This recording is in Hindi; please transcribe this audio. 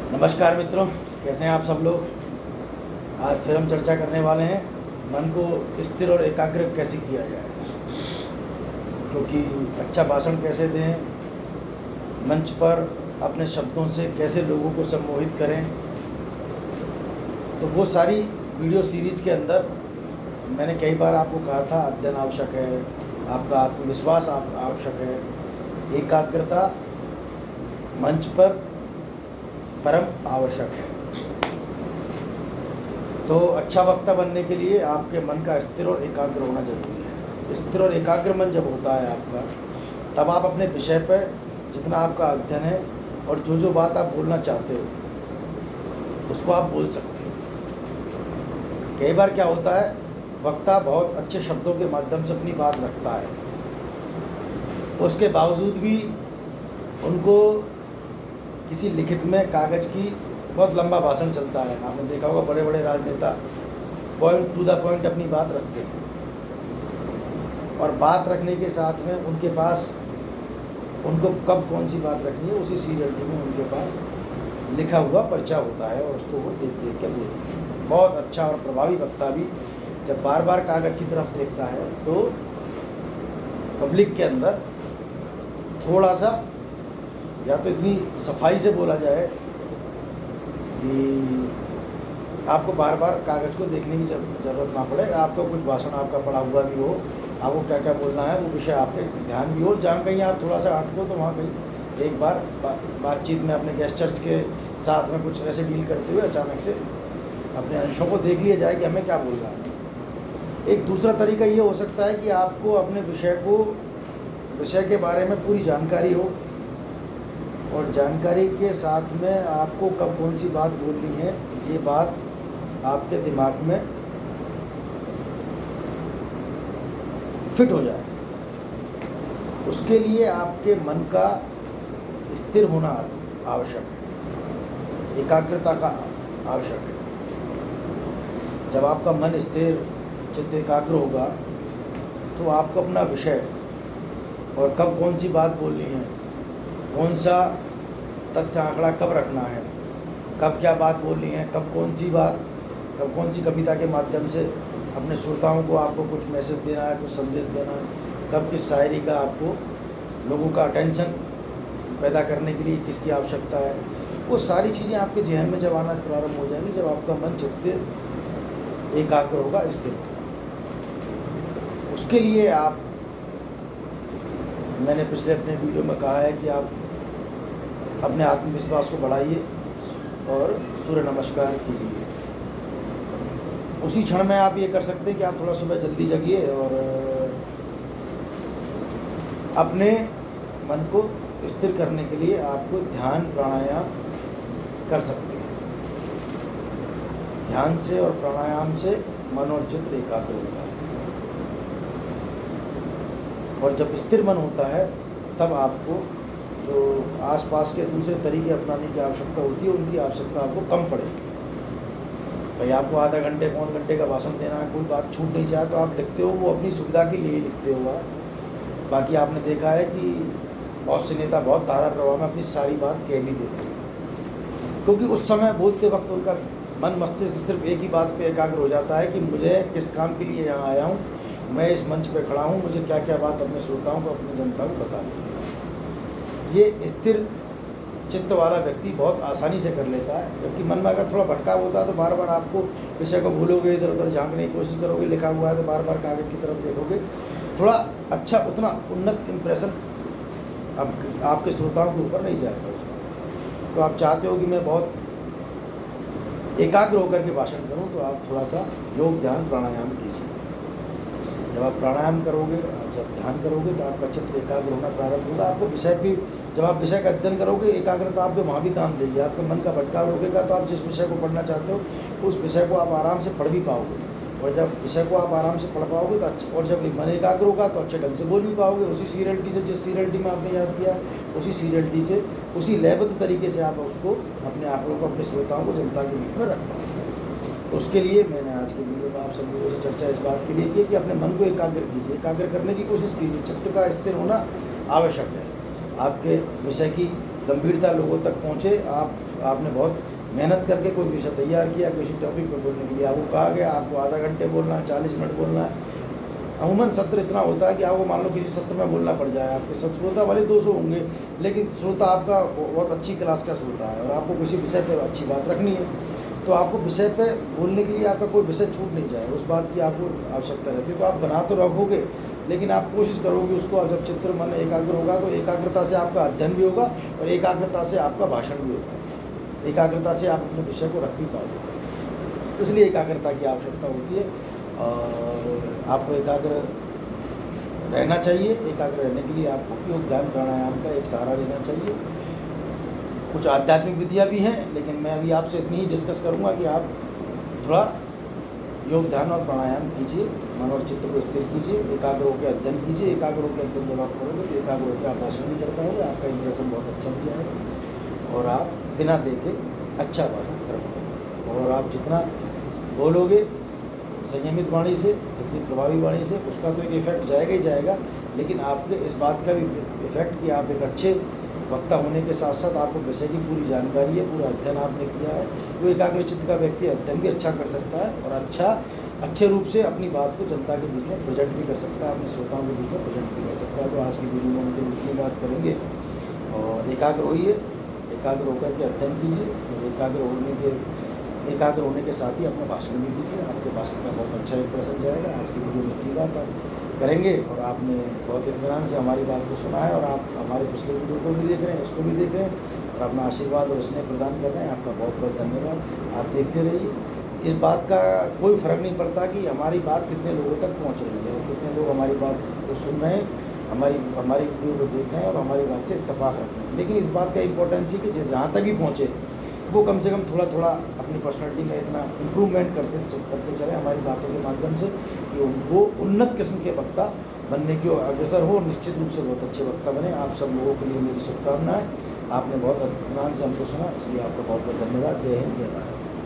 नमस्कार मित्रों, कैसे हैं आप सब लोग। आज फिर हम चर्चा करने वाले हैं मन को स्थिर और एकाग्र कैसे किया जाए, क्योंकि अच्छा भाषण कैसे दें, मंच पर अपने शब्दों से कैसे लोगों को सम्मोहित करें। तो वो सारी वीडियो सीरीज के अंदर मैंने कई बार आपको कहा था, अध्ययन आवश्यक है, आपका आत्मविश्वास आवश्यक है, एकाग्रता मंच पर परम आवश्यक है। तो अच्छा वक्ता बनने के लिए आपके मन का स्थिर और एकाग्र होना जरूरी है। स्थिर और एकाग्र मन जब होता है आपका, तब आप अपने विषय पर जितना आपका अध्ययन है और जो बात आप बोलना चाहते हो उसको आप बोल सकते हो। कई बार क्या होता है, वक्ता बहुत अच्छे शब्दों के माध्यम से अपनी बात रखता है, उसके बावजूद भी उनको किसी लिखित में कागज़ की बहुत लंबा भाषण चलता है। आपने देखा होगा, बड़े बड़े राजनेता पॉइंट टू द पॉइंट अपनी बात रखते हैं, और बात रखने के साथ में उनके पास उनको कब कौन सी बात रखनी है उसी सीरियलिटी में उनके पास लिखा हुआ पर्चा होता है, और उसको वो देख देख के बोलते हैं। बहुत अच्छा और प्रभावी वक्ता भी जब बार बार कागज़ की तरफ देखता है तो पब्लिक के अंदर थोड़ा सा, या तो इतनी सफाई से बोला जाए कि आपको बार बार कागज़ को देखने की ज़रूरत ना पड़े, आपको कुछ भाषण आपका पढ़ा हुआ भी हो, आपको क्या क्या बोलना है वो विषय आपके ध्यान भी हो। जहाँ कहीं आप थोड़ा सा अटको तो वहाँ कहीं एक बार बातचीत में अपने गेस्टर्स के साथ में कुछ ऐसे डील करते हुए अचानक से अपने अंशों को देख लिया जाए कि हमें क्या बोल रहा है। एक दूसरा तरीका ये हो सकता है कि आपको अपने विषय के बारे में पूरी जानकारी हो, और जानकारी के साथ में आपको कब कौन सी बात बोलनी है ये बात आपके दिमाग में फिट हो जाए। उसके लिए आपके मन का स्थिर होना आवश्यक है, एकाग्रता का आवश्यक है। जब आपका मन स्थिर चित्त एकाग्र होगा तो आपको अपना विषय और कब कौन सी बात बोलनी है, कौन सा तथ्य आंकड़ा कब रखना है, कब क्या बात बोलनी है, कब कौन सी कविता के माध्यम से अपने श्रोताओं को आपको कुछ मैसेज देना है, कुछ संदेश देना है, कब किस शायरी का आपको लोगों का अटेंशन पैदा करने के लिए किसकी आवश्यकता है, वो सारी चीज़ें आपके जहन में जब आना प्रारंभ हो जाएंगी, जब आपका मन चित्त एकाग्र होगा, स्थिर होगा। उसके लिए मैंने पिछले अपने वीडियो में कहा है कि आप अपने आत्मविश्वास को बढ़ाइए और सूर्य नमस्कार कीजिए। उसी क्षण में आप ये कर सकते हैं कि आप थोड़ा सुबह जल्दी जगिए और अपने मन को स्थिर करने के लिए आपको ध्यान प्राणायाम कर सकते हैं। ध्यान से और प्राणायाम से मन और चित्त एकाग्र होता है, और जब स्थिर मन होता है तब आपको जो आसपास के दूसरे तरीके अपनाने की आवश्यकता होती है उनकी आवश्यकता आपको कम पड़ेगी। भाई आपको आधा घंटे पौन घंटे का भाषण देना है, कोई बात छूट नहीं जाए तो आप लिखते हो, वो अपनी सुविधा के लिए लिखते हो आप। बाकी आपने देखा है कि बहुत से नेता बहुत धारा प्रवाह में अपनी सारी बात कह भी देते हैं, क्योंकि उस समय बोलते वक्त उनका मन मस्तिष्क सिर्फ एक ही बात पे एकाग्र हो जाता है कि मुझे किस काम के लिए यहाँ आया हूँ, मैं इस मंच पे खड़ा हूँ, मुझे क्या क्या बात अपने श्रोताओं को, अपनी जनता को बतानी है। ये स्थिर चित्त वाला व्यक्ति बहुत आसानी से कर लेता है, जबकि मन में अगर थोड़ा भटकाव होता है तो बार बार आपको विषय को भूलोगे, इधर उधर झांकने की कोशिश करोगे, लिखा हुआ है तो बार बार कागज़ की तरफ देखोगे, थोड़ा अच्छा उतना उन्नत इम्प्रेशन आपके श्रोताओं के ऊपर नहीं जाएगा उसमें। तो आप चाहते हो कि मैं बहुत एकाग्र होकर के भाषण करूं, तो आप थोड़ा सा योग ध्यान प्राणायाम कीजिए। जब आप प्राणायाम करोगे, जब ध्यान करोगे तो आपका चित्त एकाग्र होना प्रारंभ होगा। आपको विषय भी, जब आप विषय का अध्ययन करोगे, एकाग्रता आपके वहाँ भी काम देगी। आपके मन का भटकाव रोकेगा, तो आप जिस विषय को पढ़ना चाहते हो उस विषय को आप आराम से पढ़ भी पाओगे, और जब विषय को आप आराम से पढ़ पाओगे तो अच्छा, और जब मन एकाग्र होगा तो अच्छे ढंग से बोल भी पाओगे। उसी सीरियलिटी से, जिस सीरियलिटी में आपने याद किया, उसी सीरियलिटी से, उसी लयबद्ध तरीके से आप उसको, अपने आंकड़ों को, अपने श्रोताओं को, जनता के बीच में रख पाओगे। तो उसके लिए मैंने आज के वीडियो में आप सभी लोगों से चर्चा इस बात के लिए की कि अपने मन को एकाग्र कीजिए, एकाग्र करने की कोशिश कीजिए। चित्त का स्थिर होना आवश्यक है। आपके विषय की गंभीरता लोगों तक पहुँचे। आपने बहुत मेहनत करके कोई विषय तैयार किया, किसी टॉपिक पर बोलने के लिए आपको कहा गया, आपको आधा घंटे बोलना है, 40 मिनट बोलना है। अमूमन सत्र इतना होता है कि आपको मान लो किसी सत्र में बोलना पड़ जाए, आपके श्रोता वाले 200 होंगे, लेकिन श्रोता आपका बहुत अच्छी क्लास का श्रोता है और आपको किसी विषय पर अच्छी बात रखनी है, तो आपको विषय पे बोलने के लिए आपका कोई विषय छूट नहीं जाए, उस बात की आपको आवश्यकता रहती है। तो आप बना तो रखोगे, लेकिन आप कोशिश करोगे उसको, जब चित्र मन एकाग्र होगा तो एकाग्रता से आपका अध्ययन भी होगा और एकाग्रता से आपका भाषण भी होगा, एकाग्रता से आप अपने विषय को रख भी पाओगे। इसलिए एकाग्रता की आवश्यकता होती है और आपको एकाग्र रहना चाहिए। एकाग्र रहने के लिए आपको योग ध्यान प्राणायाम का एक सहारा लेना चाहिए। कुछ आध्यात्मिक विधियाँ भी हैं, लेकिन मैं अभी आपसे इतनी ही डिस्कस करूँगा कि आप थोड़ा योग ध्यान और प्राणायाम कीजिए, मन और चित्त को स्थिर कीजिए, एकाग्र होकर अध्ययन कीजिए। एकाग्र होकर अध्ययन जब आप करोगे तो एकाग्र होकर आप भाषण भी कर पाओगे, आपका इंप्रेशन बहुत अच्छा हो जाएगा और आप बिना देखे अच्छा भाषण कर पाओगे। और आप जितना बोलोगे संयमित वाणी से, जितनी प्रभावी वाणी से, उसका तो एक इफेक्ट जाएगा ही जाएगा, लेकिन आपके इस बात का भी इफेक्ट कि आप एक अच्छे वक्ता होने के साथ साथ आपको विषय की पूरी जानकारी है, पूरा अध्ययन आपने किया है। वो एकाग्र चित्त का व्यक्ति अध्ययन भी अच्छा कर सकता है और अच्छे रूप से अपनी बात को जनता के बीच में प्रेजेंट भी कर सकता है, अपने श्रोताओं के बीच में प्रेजेंट भी कर सकता है। तो आज की वीडियो में हमसे इतनी बात करेंगे और एकाग्र होइए, एकाग्र होकर के अध्ययन कीजिए और एकाग्र होने के साथ ही अपना भाषण भी दीजिए। आपके भाषण का बहुत अच्छा इंप्रेशन जाएगा। आज की वीडियो में इतनी बात करेंगे और आपने बहुत इत्मीनान से हमारी बात को सुना है और आप हमारे पिछले वीडियो को भी देख रहे हैं, इसको भी देख रहे हैं और अपना आशीर्वाद और स्नेह प्रदान कर रहे हैं। आपका बहुत बहुत धन्यवाद। आप देखते रहिए। इस बात का कोई फ़र्क नहीं पड़ता कि हमारी बात कितने लोगों तक पहुँच रही है और कितने लोग हमारी बात को सुन रहे हैं, हमारी वीडियो को देख रहे हैं और हमारी बात से इत्तेफाक रखते हैं। लेकिन इस बात का इम्पोर्टेंस है कि जहाँ तक ही पहुँचे वो कम से कम थोड़ा थोड़ा अपनी पर्सनालिटी में इतना इम्प्रूवमेंट करते चले हमारी बातों के माध्यम से कि वो उन्नत किस्म के वक्ता बनने की अग्रसर हो और निश्चित रूप से बहुत अच्छे वक्ता बने। आप सब लोगों के लिए मेरी शुभकामनाएं। आपने बहुत इत्मीनान से हमको सुना, इसलिए आपका बहुत बहुत धन्यवाद। जय हिंद, जय भारत।